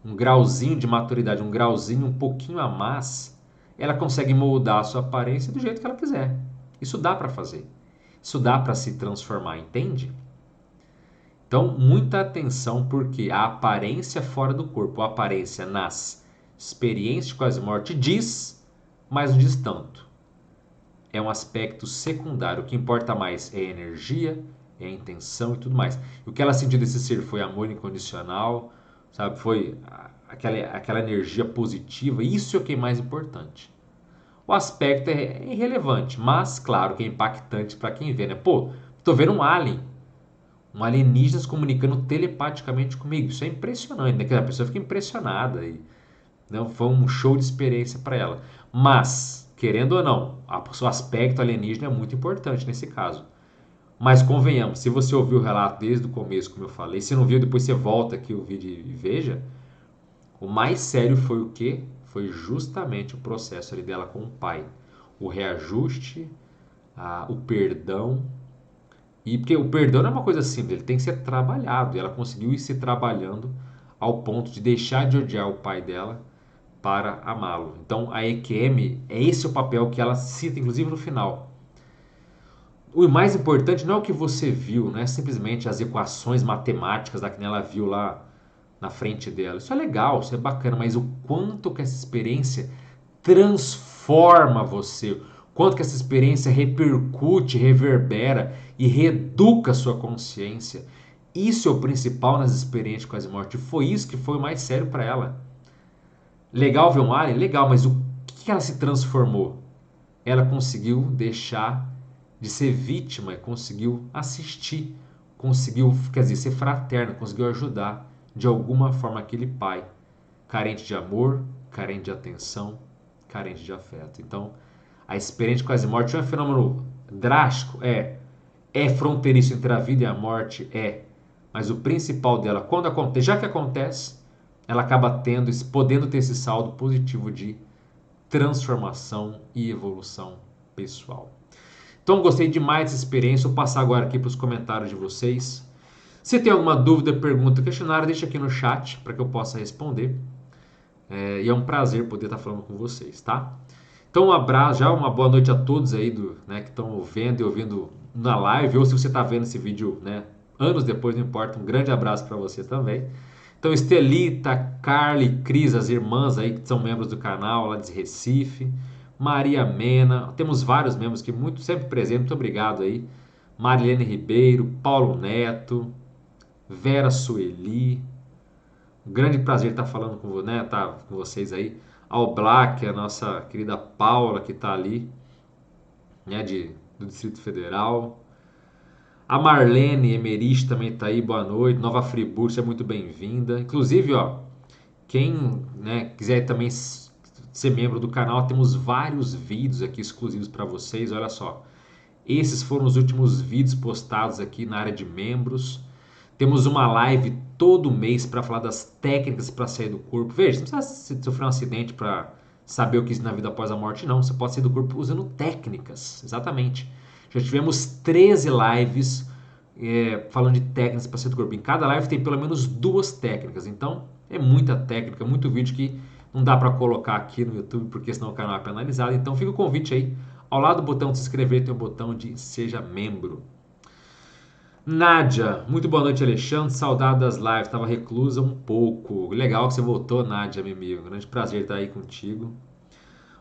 um grauzinho de maturidade, um grauzinho um pouquinho a mais, ela consegue moldar a sua aparência do jeito que ela quiser. Isso dá para fazer. Isso dá para se transformar, entende? Então, muita atenção porque a aparência fora do corpo, a aparência nas experiências de quase morte diz, mas não diz tanto. É um aspecto secundário. O que importa mais é a energia, é a intenção e tudo mais. E o que ela sentiu desse ser foi amor incondicional, sabe? Foi aquela energia positiva. Isso é o que é mais importante. o aspecto é irrelevante, mas claro que é impactante para quem vê, né? Pô, tô vendo um alienígena se comunicando telepaticamente comigo. Isso é impressionante, né? Que a pessoa fica impressionada e não foi um show de experiência para ela. Mas, querendo ou não, o seu aspecto alienígena é muito importante nesse caso. Mas convenhamos, se você ouviu o relato desde o começo, como eu falei, se não viu, depois você volta aqui o vídeo e veja. O mais sério foi o quê? Foi justamente o processo ali dela com o pai. O reajuste, o perdão. E porque o perdão não é uma coisa simples, ele tem que ser trabalhado. E ela conseguiu ir se trabalhando ao ponto de deixar de odiar o pai dela para amá-lo. Então a EQM, é esse o papel que ela cita, inclusive no final. O mais importante não é o que você viu, não é simplesmente as equações matemáticas da que ela viu lá na frente dela. Isso é legal, isso é bacana, mas o quanto que essa experiência transforma você, quanto que essa experiência repercute, reverbera e reeduca a sua consciência. Isso é o principal nas experiências com as mortes. Foi isso que foi o mais sério para ela. Legal ver um alien? Legal, mas o que ela se transformou? Ela conseguiu deixar de ser vítima, conseguiu assistir, conseguiu, quer dizer, ser fraterna, conseguiu ajudar de alguma forma aquele pai carente de amor, carente de atenção, carente de afeto. Então, a experiência com as mortes é um fenômeno drástico? É fronteiriço entre a vida e a morte? É. Mas o principal dela, quando acontece, já que acontece, ela acaba podendo ter esse saldo positivo de transformação e evolução pessoal. Então, gostei demais dessa experiência. Vou passar agora aqui para os comentários de vocês. Se tem alguma dúvida, pergunta, questionário, deixa aqui no chat para que eu possa responder. E é um prazer poder estar falando com vocês, tá? Então, um abraço, já uma boa noite a todos aí que estão vendo e ouvindo na live, ou se você está vendo esse vídeo, né, anos depois, não importa. Um grande abraço para você também. Então, Estelita, Carly, Cris, as irmãs aí que são membros do canal lá de Recife. Maria Mena, temos vários membros que muito sempre presentes, muito obrigado aí. Marilene Ribeiro, Paulo Neto, Vera Sueli. Um grande prazer estar falando com vocês aí. Ao Black, a nossa querida Paula que está ali, né, do Distrito Federal. A Marlene Emerich também está aí, boa noite. Nova Friburgo, seja muito bem-vinda. Inclusive, ó, quem, né, quiser também ser membro do canal, temos vários vídeos aqui exclusivos para vocês. Olha só, esses foram os últimos vídeos postados aqui na área de membros. Temos uma live todo mês para falar das técnicas para sair do corpo. Veja, você não precisa sofrer um acidente para saber o que é na vida após a morte, não. Você pode sair do corpo usando técnicas, exatamente. Já tivemos 13 lives falando de técnicas para sair do corpo. Em cada live tem pelo menos 2 técnicas. Então, é muita técnica, muito vídeo que não dá para colocar aqui no YouTube, porque senão o canal é penalizado. Então, fica o convite aí. Ao lado do botão de se inscrever tem o botão de Seja Membro. Nádia, muito boa noite, Alexandre. Saudade das lives, estava reclusa um pouco. Legal que você voltou, Nádia, meu amigo. Grande prazer estar aí contigo.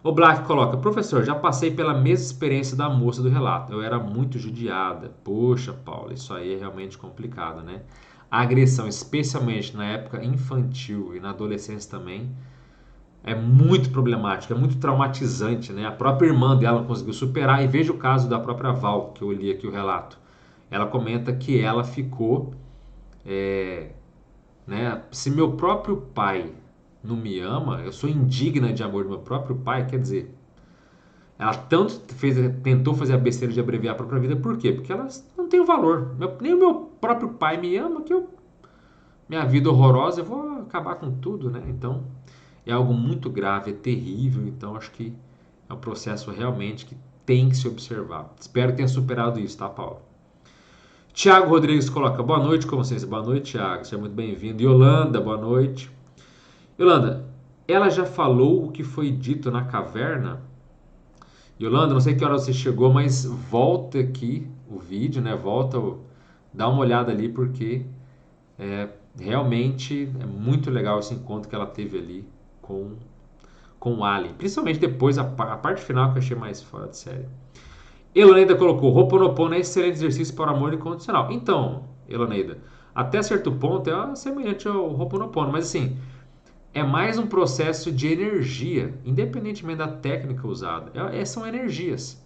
O Black coloca: professor, já passei pela mesma experiência da moça do relato. Eu era muito judiada. Poxa, Paula, isso aí é realmente complicado, né? A agressão, especialmente na época infantil e na adolescência também, é muito problemática, é muito traumatizante, né? A própria irmã dela conseguiu superar. E veja o caso da própria Val, que eu li aqui o relato. Ela comenta que ela ficou, né? Se meu próprio pai não me ama, eu sou indigna de amor do meu próprio pai, quer dizer, ela tentou fazer a besteira de abreviar a própria vida, por quê? Porque ela não tem valor. Nem o meu próprio pai me ama, minha vida horrorosa, eu vou acabar com tudo, né? Então, é algo muito grave, é terrível, então acho que é um processo realmente que tem que se observar. Espero que tenha superado isso, tá, Paulo? Tiago Rodrigues coloca: boa noite, consciência. Boa noite, Tiago, seja muito bem-vindo. Yolanda, boa noite. Yolanda, ela já falou o que foi dito na caverna? Yolanda, não sei que hora você chegou, mas volta aqui o vídeo, né? Dá uma olhada ali, porque realmente é muito legal esse encontro que ela teve ali com o Alien. Principalmente depois, a parte final que eu achei mais fora de série. Eloneida colocou: Ho'oponopono é excelente exercício para o amor incondicional. Então, Eloneida, até certo ponto é semelhante ao Ho'oponopono, mas assim, é mais um processo de energia, independentemente da técnica usada. São energias.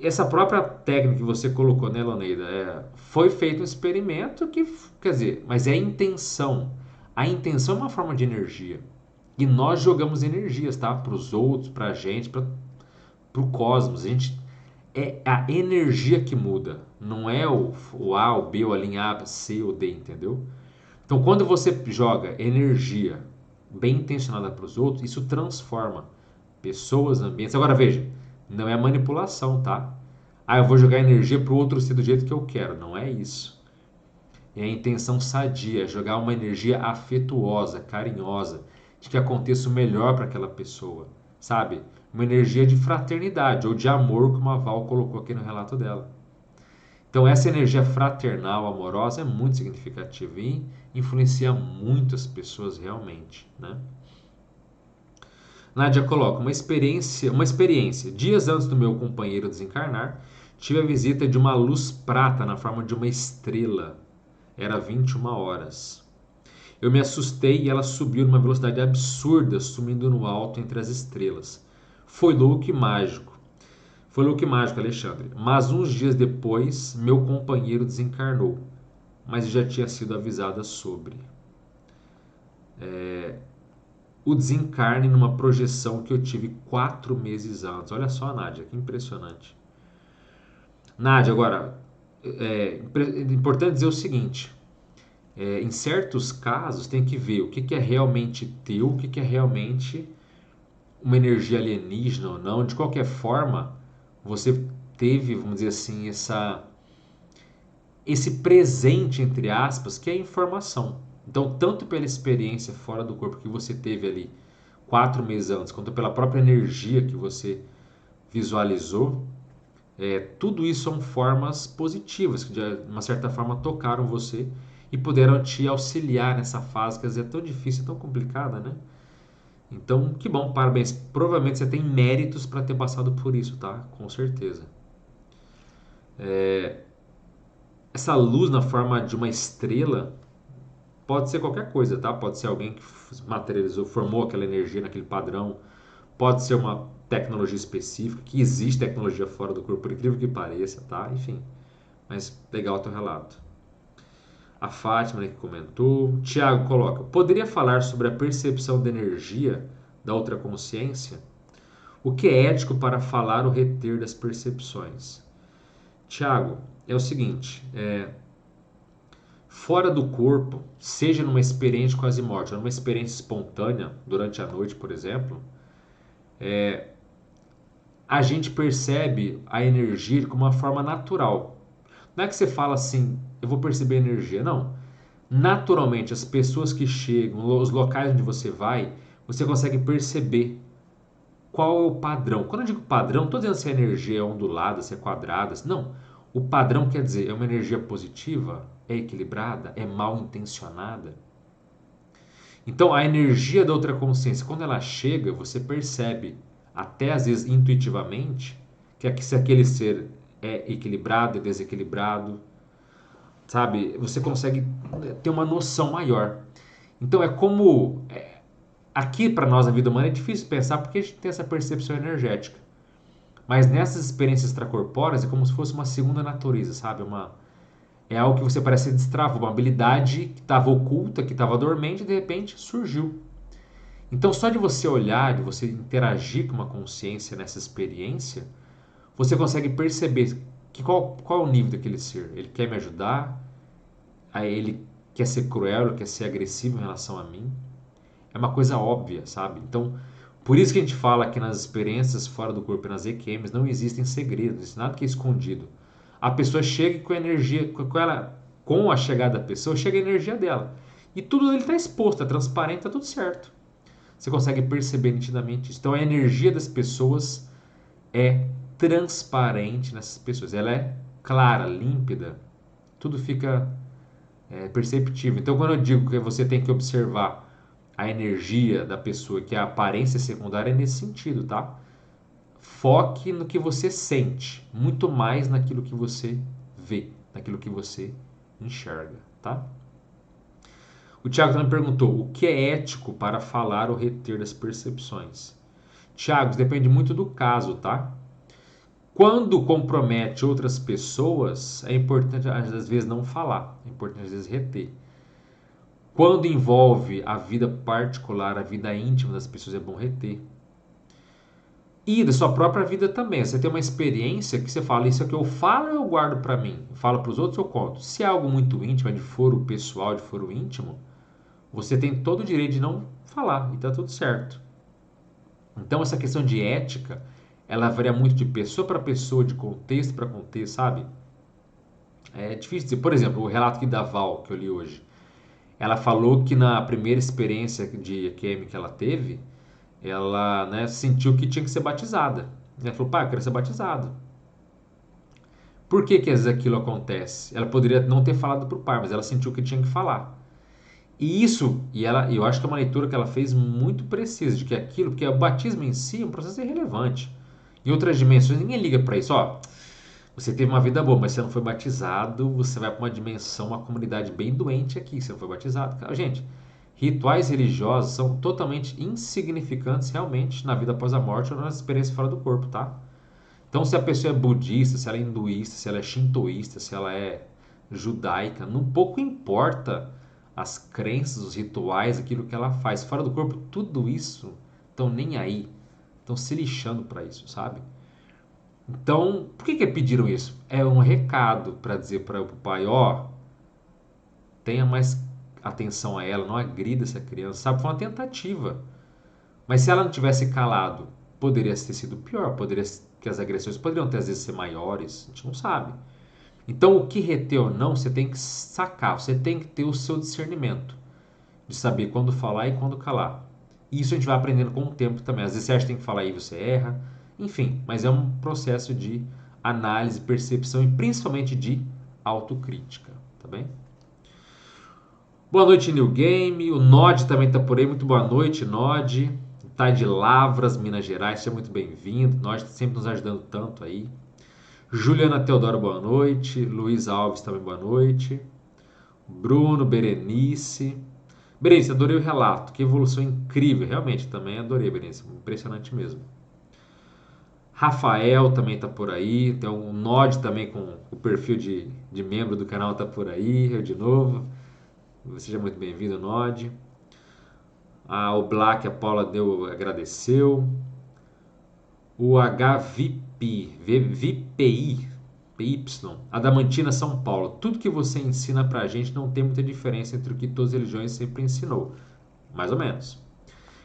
Essa própria técnica que você colocou, né, Loneida, foi feito um experimento que, quer dizer, mas é a intenção. A intenção é uma forma de energia. E nós jogamos energias, tá? Para os outros, para a gente, para o cosmos. A gente, é a energia que muda. Não é o A, o B, ou a linha A, C ou D, entendeu? Então, quando você joga energia bem intencionada para os outros, isso transforma pessoas, ambientes. Agora veja, não é manipulação, tá? Ah, eu vou jogar energia para o outro ser do jeito que eu quero. Não é isso. É a intenção sadia, jogar uma energia afetuosa, carinhosa, de que aconteça o melhor para aquela pessoa, sabe? Uma energia de fraternidade ou de amor, como a Val colocou aqui no relato dela. Então, essa energia fraternal, amorosa, é muito significativa e influencia muitas pessoas realmente, né? Nádia coloca uma experiência. Dias antes do meu companheiro desencarnar, tive a visita de uma luz prata na forma de uma estrela. Era 21 horas. Eu me assustei e ela subiu numa velocidade absurda, sumindo no alto entre as estrelas. Foi louco e mágico. Foi louco e mágico, Alexandre. Mas uns dias depois, meu companheiro desencarnou. Mas já tinha sido avisada sobre o desencarne numa projeção que eu tive 4 meses antes. Olha só, Nádia, que impressionante. Nádia, agora, é importante dizer o seguinte: em certos casos tem que ver o que é realmente teu, o que é realmente uma energia alienígena ou não. De qualquer forma, você teve, vamos dizer assim, esse presente, entre aspas, que é a informação. Então, tanto pela experiência fora do corpo que você teve ali 4 meses antes, quanto pela própria energia que você visualizou, tudo isso são formas positivas que de uma certa forma tocaram você e puderam te auxiliar nessa fase que às vezes é tão difícil, tão complicada, né? Então, que bom, parabéns. Provavelmente você tem méritos para ter passado por isso, tá? Com certeza. Essa luz na forma de uma estrela pode ser qualquer coisa, tá? Pode ser alguém que materializou, formou aquela energia naquele padrão. Pode ser uma tecnologia específica, que existe tecnologia fora do corpo, por incrível que pareça, tá? Enfim, mas legal o teu relato. A Fátima, né, que comentou. Tiago coloca: poderia falar sobre a percepção da energia da outra consciência? O que é ético para falar ou reter das percepções? Tiago, é o seguinte: fora do corpo, seja numa experiência quase morte, ou numa experiência espontânea, durante a noite, por exemplo, a gente percebe a energia como uma forma natural. Não é que você fala assim, eu vou perceber energia. Não. Naturalmente, as pessoas que chegam, os locais onde você vai, você consegue perceber qual é o padrão. Quando eu digo padrão, não estou dizendo se a energia é ondulada, se é quadrada. Não. O padrão quer dizer, é uma energia positiva, é equilibrada, é mal intencionada. Então, a energia da outra consciência, quando ela chega, você percebe, até às vezes intuitivamente, que se aquele ser é equilibrado, é desequilibrado, sabe? Você consegue ter uma noção maior. Então, aqui para nós na vida humana é difícil pensar porque a gente tem essa percepção energética. Mas nessas experiências extracorpóreas é como se fosse uma segunda natureza, sabe? É algo que você parece destravar, uma habilidade que estava oculta, que estava dormente e de repente surgiu. Então, só de você olhar, de você interagir com uma consciência nessa experiência, você consegue perceber qual é o nível daquele ser. Ele quer me ajudar? Aí ele quer ser cruel, ele quer ser agressivo em relação a mim? É uma coisa óbvia, sabe? Então, por isso que a gente fala que nas experiências fora do corpo e nas EQMs não existem segredos, nada que é escondido. A pessoa chega com a energia, com a chegada da pessoa, chega a energia dela. E tudo ele está exposto, é transparente, está tudo certo. Você consegue perceber nitidamente isso. Então a energia das pessoas é transparente nessas pessoas. Ela é clara, límpida. Tudo fica perceptível. Então quando eu digo que você tem que observar a energia da pessoa, que a aparência secundária é nesse sentido, tá? Foque no que você sente, muito mais naquilo que você vê, naquilo que você enxerga, tá? O Tiago também perguntou: o que é ético para falar ou reter das percepções? Tiago, depende muito do caso, tá? Quando compromete outras pessoas, é importante às vezes não falar, é importante às vezes reter. Quando envolve a vida particular, a vida íntima das pessoas, é bom reter. E da sua própria vida também. Você tem uma experiência que você fala, isso é que eu falo ou eu guardo para mim? Eu falo para os outros ou eu conto? Se é algo muito íntimo, é de foro pessoal, de foro íntimo, você tem todo o direito de não falar e tá tudo certo. Então essa questão de ética, ela varia muito de pessoa para pessoa, de contexto para contexto, sabe? É difícil dizer. Por exemplo, o relato aqui da Val, que eu li hoje. Ela falou que na primeira experiência de EQM que ela teve, ela, né, sentiu que tinha que ser batizada. Ela falou, pai, eu quero ser batizado. Por que que às vezes aquilo acontece? Ela poderia não ter falado para o pai, mas ela sentiu que tinha que falar. E isso, eu acho que é uma leitura que ela fez muito precisa de que aquilo, porque o batismo em si é um processo irrelevante. Em outras dimensões, ninguém liga para isso. Ó, você teve uma vida boa, mas você não foi batizado, você vai para uma dimensão, uma comunidade bem doente aqui, você não foi batizado. Cara, gente, rituais religiosos são totalmente insignificantes realmente na vida após a morte ou na experiência fora do corpo, tá? Então, se a pessoa é budista, se ela é hinduísta, se ela é shintoísta, se ela é judaica, não pouco importa as crenças, os rituais, aquilo que ela faz. Fora do corpo, tudo isso estão nem aí. Estão se lixando para isso, sabe? Então, por que pediram isso? É um recado para dizer para o pai, ó, tenha mais atenção a ela, não agrida essa criança, sabe? Foi uma tentativa. Mas se ela não tivesse calado, poderia ter sido pior, poderia que as agressões poderiam ter às vezes ser maiores, a gente não sabe. Então, o que reter ou não, você tem que sacar, você tem que ter o seu discernimento de saber quando falar e quando calar. E isso a gente vai aprendendo com o tempo também. Às vezes você acha que tem que falar e você erra, enfim, mas é um processo de análise, percepção e principalmente de autocrítica, tá bem? Boa noite, New Game. O Nod também está por aí. Muito boa noite, Nod. Tá de Lavras, Minas Gerais. Seja muito bem-vindo. Nod sempre nos ajudando tanto aí. Juliana Teodoro, boa noite. Luiz Alves também, boa noite. Bruno, Berenice. Berenice, adorei o relato. Que evolução incrível. Realmente, também adorei, Berenice. Impressionante mesmo. Rafael também está por aí. Tem um Nod também com o perfil de membro do canal está por aí. Eu de novo. Seja muito bem-vindo, Nod. O Black, a Paula agradeceu. O VPI, PY, Adamantina, São Paulo. Tudo que você ensina pra gente não tem muita diferença entre o que todas as religiões sempre ensinou. Mais ou menos.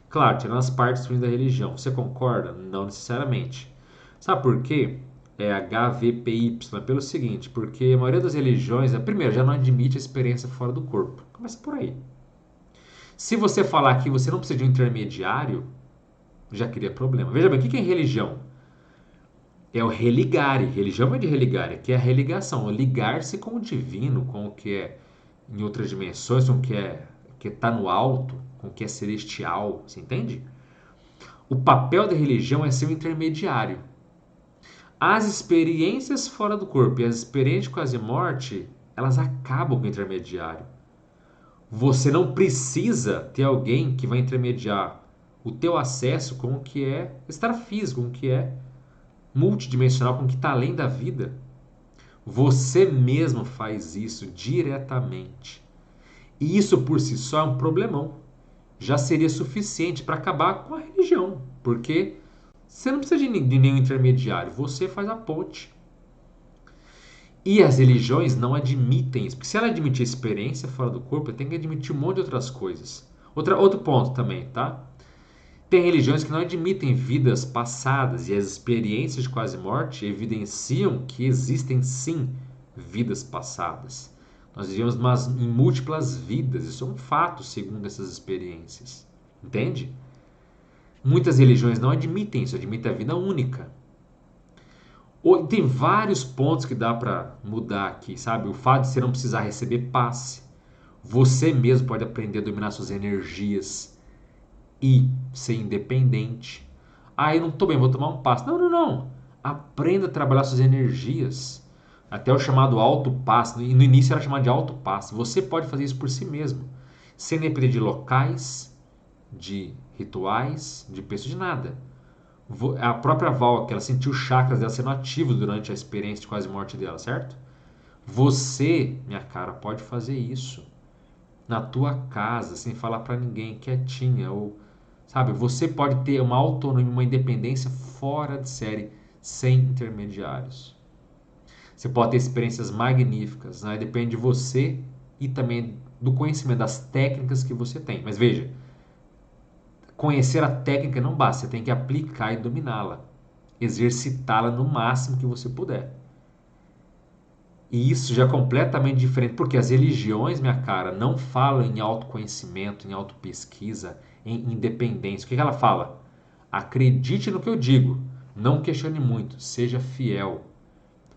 Claro, tirando as partes ruins da religião. Você concorda? Não necessariamente. Sabe por quê? É HVPY, é pelo seguinte, porque a maioria das religiões, primeiro, já não admite a experiência fora do corpo. Começa por aí. Se você falar que você não precisa de um intermediário, já cria problema. Veja bem, o que é religião? É o religare. Religião é de religare, que é a religação, ligar-se com o divino, com o que é em outras dimensões, com o que está no alto, com o que é celestial. Você entende? O papel da religião é ser um intermediário. As experiências fora do corpo e as experiências de quase morte, elas acabam com o intermediário. Você não precisa ter alguém que vai intermediar o teu acesso com o que é extrafísico, com o que é multidimensional, com o que está além da vida. Você mesmo faz isso diretamente. E isso por si só é um problemão. Já seria suficiente para acabar com a religião, porque você não precisa de nenhum intermediário, você faz a ponte. E as religiões não admitem isso, porque se ela admitir experiência fora do corpo, tem que admitir um monte de outras coisas. Outro ponto também, tá? Tem religiões que não admitem vidas passadas e as experiências de quase morte evidenciam que existem sim vidas passadas. Nós vivemos em múltiplas vidas, isso é um fato segundo essas experiências. Entende? Muitas religiões não admitem isso, admitem a vida única. Tem vários pontos que dá para mudar aqui, sabe? O fato de você não precisar receber passe. Você mesmo pode aprender a dominar suas energias e ser independente. Eu não estou bem, vou tomar um passe. Não, não, não. Aprenda a trabalhar suas energias. Até o chamado autopasse. No início era chamado de autopasse. Você pode fazer isso por si mesmo. sem depender de locais, de rituais, de pessoas, de nada. A própria Val, que ela sentiu os chakras dela sendo ativos durante a experiência de quase morte dela, certo? Você, minha cara, pode fazer isso na tua casa, sem falar pra ninguém, quietinha, ou sabe, você pode ter uma autonomia, uma independência fora de série, sem intermediários. Você pode ter experiências magníficas, né? Depende de você e também do conhecimento das técnicas que você tem. Mas veja, conhecer a técnica não basta, você tem que aplicar e dominá-la, exercitá-la no máximo que você puder. E isso já é completamente diferente, porque as religiões, minha cara, não falam em autoconhecimento, em autopesquisa, em independência. O que ela fala? Acredite no que eu digo, não questione muito, seja fiel.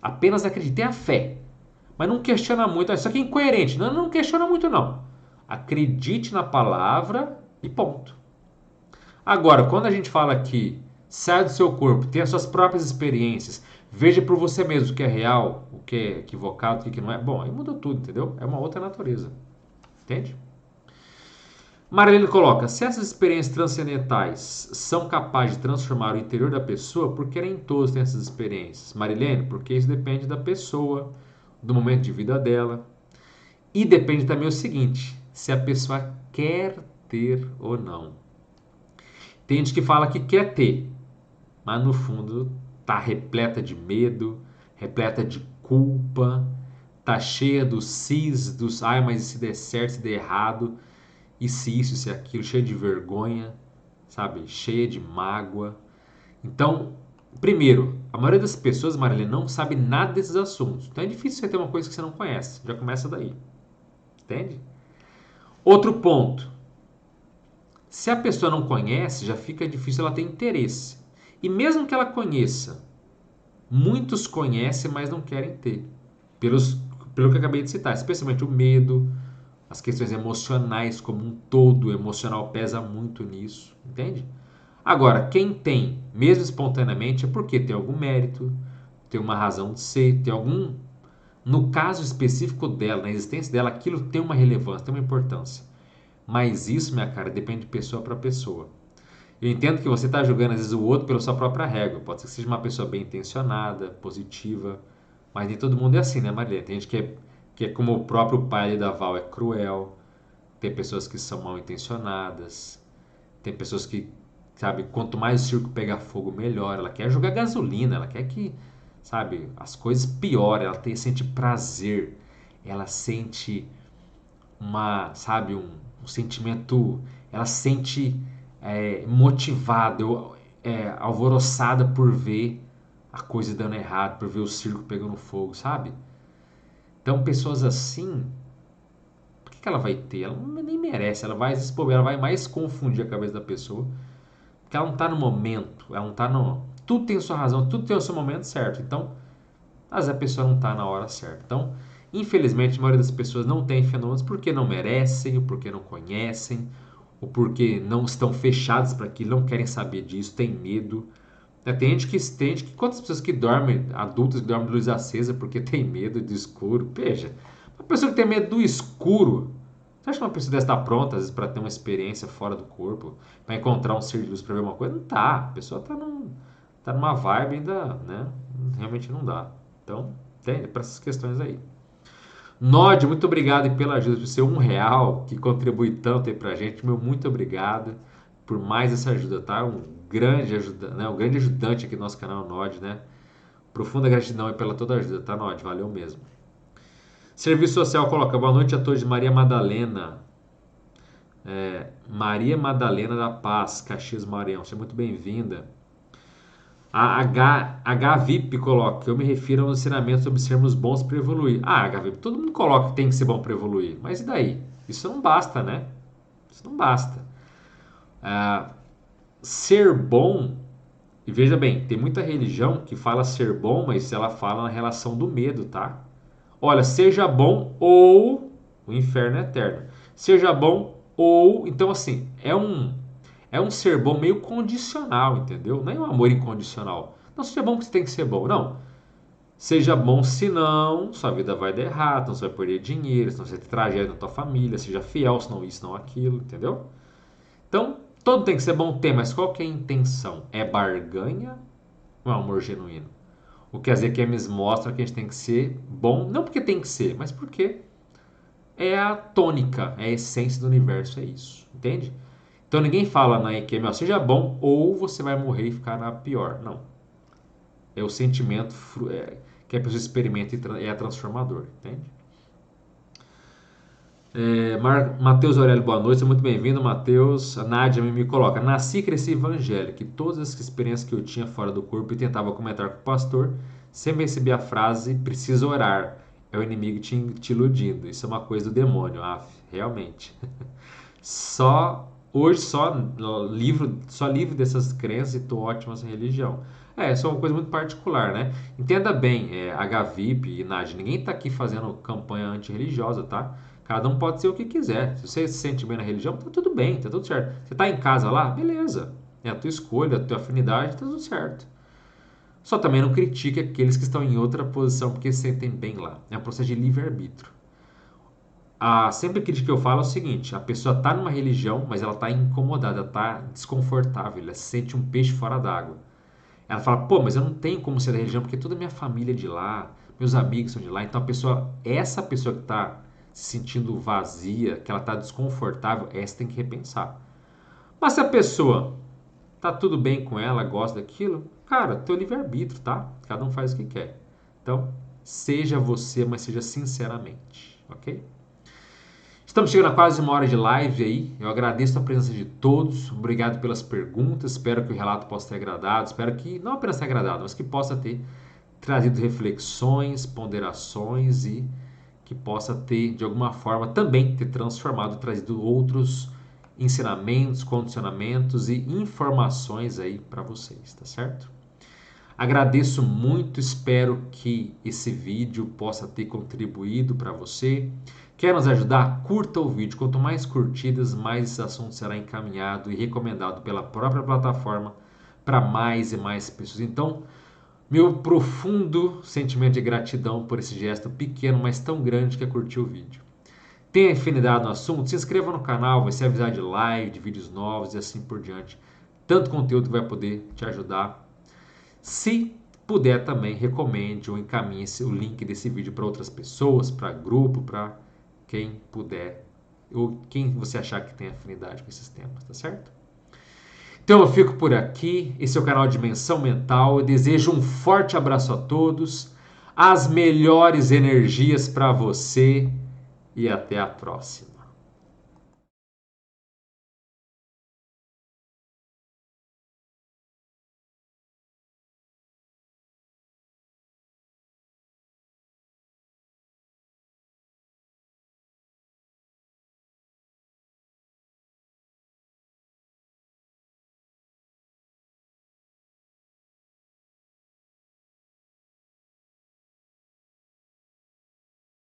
Apenas acredite, tenha fé, mas não questiona muito. Isso aqui é incoerente, não questiona muito não. Acredite na palavra e ponto. Agora, quando a gente fala que sai do seu corpo, tenha suas próprias experiências, veja por você mesmo o que é real, o que é equivocado, o que não é. Bom, aí mudou tudo, entendeu? É uma outra natureza. Entende? Marilene coloca: se essas experiências transcendentais são capazes de transformar o interior da pessoa, por que nem todos têm essas experiências? Marilene, porque isso depende da pessoa, do momento de vida dela. E depende também o seguinte: se a pessoa quer ter ou não. Tem gente que fala que quer ter, mas no fundo tá repleta de medo, repleta de culpa, tá cheia dos sis, dos ai, mas e se der certo, se der errado, e se isso, se aquilo, cheia de vergonha, sabe? Cheia de mágoa. Então, primeiro, a maioria das pessoas, Marília, não sabe nada desses assuntos. Então é difícil você ter uma coisa que você não conhece. Já começa daí. Entende? Outro ponto. Se a pessoa não conhece, já fica difícil ela ter interesse. E mesmo que ela conheça, muitos conhecem, mas não querem ter. Pelo que eu acabei de citar, especialmente o medo, as questões emocionais como um todo, o emocional pesa muito nisso, entende? Agora, quem tem, mesmo espontaneamente, é porque tem algum mérito, tem uma razão de ser, tem algum. No caso específico dela, na existência dela, aquilo tem uma relevância, tem uma importância. Mas isso, minha cara, depende de pessoa para pessoa. Eu entendo que você está julgando às vezes o outro pela sua própria régua. Pode ser que seja uma pessoa bem intencionada, positiva, mas nem todo mundo é assim, né, Maria? Tem gente que é como o próprio pai da Val, é cruel. Tem pessoas que são mal intencionadas. Tem pessoas que, sabe, quanto mais o circo pegar fogo, melhor. Ela quer jogar gasolina, ela quer que, sabe, as coisas piorem. Ela sente prazer, ela sente sabe, um sentimento, ela se sente motivada, alvoroçada por ver a coisa dando errado, por ver o circo pegando fogo, sabe? Então, pessoas assim, por que ela vai ter? Ela nem merece, ela vai se ela vai mais confundir a cabeça da pessoa, porque ela não está no momento, ela não está no. Tudo tem sua razão, tudo tem o seu momento certo. Então, às vezes a pessoa não está na hora certa. Então, infelizmente, a maioria das pessoas não tem fenômenos porque não merecem, ou porque não conhecem, ou porque não estão fechados para aquilo, não querem saber disso, tem medo. Tem gente que quantas pessoas que dormem, adultas que dormem de luz acesa porque tem medo do escuro? Veja, uma pessoa que tem medo do escuro, você acha que uma pessoa dessa está pronta, às vezes, para ter uma experiência fora do corpo, para encontrar um ser de luz para ver uma coisa? Não tá. A pessoa tá numa vibe ainda, né? Realmente não dá. Então, tem para essas questões aí. Nod, muito obrigado pela ajuda, por ser R$ 1 que contribui tanto aí pra gente. Meu muito obrigado por mais essa ajuda, tá? Um grande ajudante aqui do nosso canal, Nod, né? Profunda gratidão aí pela toda a ajuda, tá, Nod? Valeu mesmo. Serviço Social coloca: boa noite a todos, Maria Madalena. Maria Madalena da Paz, Caxias Maranhão. Seja muito bem-vinda. A HVIP coloca: eu me refiro ao ensinamento sobre sermos bons para evoluir. HVIP, todo mundo coloca que tem que ser bom para evoluir. Mas e daí? Isso não basta, né? Isso não basta. Ser bom, e veja bem, tem muita religião que fala ser bom, mas ela fala na relação do medo, tá? Olha, seja bom ou o inferno é eterno. Seja bom ou. Então, assim, é um ser bom meio condicional, entendeu? Não é um amor incondicional. Não seja bom porque você tem que ser bom, não. Seja bom, senão sua vida vai dar errado, senão você vai perder dinheiro, senão você vai ter tragédia na tua família, seja fiel, senão isso, não aquilo, entendeu? Então, todo tem que ser bom ter, mas qual que é a intenção? É barganha ou é amor genuíno? O que as EQMs mostram é que a gente tem que ser bom, não porque tem que ser, mas porque é a tônica, é a essência do universo, é isso, entende? Então ninguém fala na EQM, ó, seja bom ou você vai morrer e ficar na pior. Não. É o sentimento que a pessoa experimenta e é transformador, entende? Matheus Aurélio, boa noite, seja muito bem-vindo, Matheus. A Nádia me coloca, nasci e cresci evangélico, e todas as experiências que eu tinha fora do corpo e tentava comentar com o pastor, sempre recebi a frase, precisa orar, é o inimigo te iludindo, isso é uma coisa do demônio, realmente. Hoje só livre dessas crenças e tô ótimo essa religião. Isso é uma coisa muito particular, né? Entenda bem, HVIP e Nádia, ninguém tá aqui fazendo campanha antirreligiosa, tá? Cada um pode ser o que quiser. Se você se sente bem na religião, tá tudo bem, tá tudo certo. Você tá em casa lá, beleza. É a tua escolha, a tua afinidade, tá tudo certo. Só também não critique aqueles que estão em outra posição porque se sentem bem lá. É um processo de livre-arbítrio. Sempre a crítica que eu falo é o seguinte: a pessoa está numa religião, mas ela está incomodada, ela está desconfortável, ela se sente um peixe fora d'água. Ela fala, pô, mas eu não tenho como ser da religião porque toda a minha família é de lá, meus amigos são de lá. Então essa pessoa que está se sentindo vazia, que ela está desconfortável, essa tem que repensar. Mas se a pessoa tá tudo bem com ela, gosta daquilo, cara, teu livre-arbítrio, tá? Cada um faz o que quer. Então, seja você, mas seja sinceramente, ok? Estamos chegando a quase uma hora de live aí. Eu agradeço a presença de todos. Obrigado pelas perguntas. Espero que o relato possa ter agradado. Espero que não apenas tenha agradado, mas que possa ter trazido reflexões, ponderações e que possa ter, de alguma forma, também ter transformado, trazido outros ensinamentos, condicionamentos e informações aí para vocês, tá certo? Agradeço muito, espero que esse vídeo possa ter contribuído para você. Quer nos ajudar? Curta o vídeo. Quanto mais curtidas, mais esse assunto será encaminhado e recomendado pela própria plataforma para mais e mais pessoas. Então, meu profundo sentimento de gratidão por esse gesto pequeno, mas tão grande que é curtir o vídeo. Tem afinidade no assunto? Se inscreva no canal, vai ser avisado de live, de vídeos novos e assim por diante. Tanto conteúdo que vai poder te ajudar. Se puder também, recomende ou encaminhe o link desse vídeo para outras pessoas, para grupo, para quem puder, ou quem você achar que tem afinidade com esses temas, tá certo? Então eu fico por aqui, esse é o canal Dimensão Mental, eu desejo um forte abraço a todos, as melhores energias para você e até a próxima.